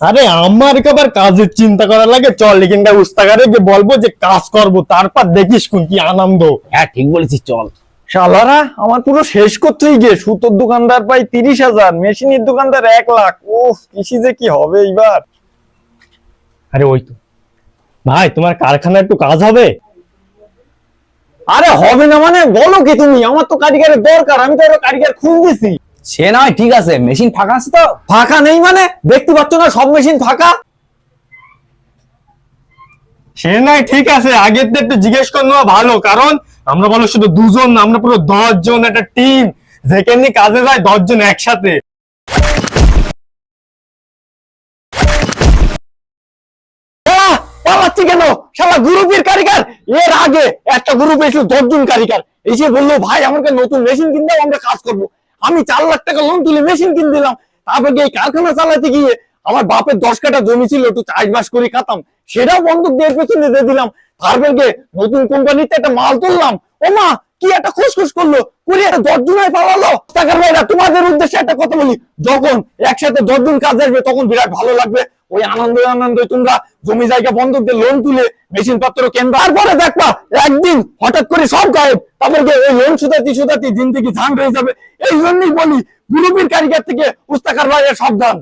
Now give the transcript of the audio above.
আরে আমার আবার কাজের চিন্তা করা লাগে, চল এখানটা উস্তাকারে গিয়ে বলবো যে কাজ করব, তারপর দেখিস কোন কি আনন্দ। হ্যাঁ ঠিক বলেছিস, চল। শালারা আমার পুরো শেষ করতেই গিয়ে সুতোর দোকানদার পাই 30,000, মেশিনের দোকানদার 1 লাখ। ওহ কৃষি যে কি হবে এইবার। আরে ওই তো ভাই, তোমার কারখানায় একটু কাজ হবে? আরে হবে না মানে বলো কি তুমি, আমার তো কারিগরের দরকার, আমি তো আরো কারিগর খুঁজতেছি। সে নয় ঠিক আছে, মেশিন ফাঁকা আছে তো? ফাঁকা নেই মানে দেখতে পাচ্ছ না সব মেশিন ফাঁকা। সে নয় ঠিক আছে, আগের তো একটু জিজ্ঞেস করে নেওয়া ভালো, কারণ আমরা বলো শুধু দুজন না, আমরা পুরো 10 জন একটা টিম, যেখানে কাজে যায় 10 জন একসাথে। পালাচ্ছি কেন? শালা গ্রুপের কারিগর। এর আগে একটা গ্রুপ এসে 10 জন কারিগর এসে বললো ভাই আমাকে নতুন মেশিন কিনতে দাও, আমরা কাজ করবো। আমি 4 লাখ টাকা লোন তুলে মেশিন কিনে দিলাম। তারপরে এই কারখানা চালাতে গিয়ে আমার বাপের 10 কাঠা জমি ছিল, একটু চাষবাস করে খাতাম, সেটাও বন্ধক দিয়ে পেছনে দিয়ে দিলাম। তারপরে নতুন কোম্পানিতে একটা মাল তুললাম। ও মা, কি একটা খুশখুশ করলো, করে একটা 10 জনায় পালালো। টাকার ভাইরা তোমাদের উদ্দেশ্যে একটা কথা বলি, যখন একসাথে 10 জন কাজ আসবে তখন বিরাট ভালো লাগবে। ওই আনন্দ আনন্দ তোমরা জমি জায়গা বন্ধক দিয়ে লোন তুলে মেশিন পত্র কেনবা, তারপরে দেখবা একদিন হঠাৎ করে সব গায়েব। তারপরে ওই লোন সুদাতি সুদাতি দিন থেকে ঝান হয়ে যাবে। এই জন্যই বলি গ্রুপের কারিগর থেকে উস্তাকার ভাইয়ের সাবধান।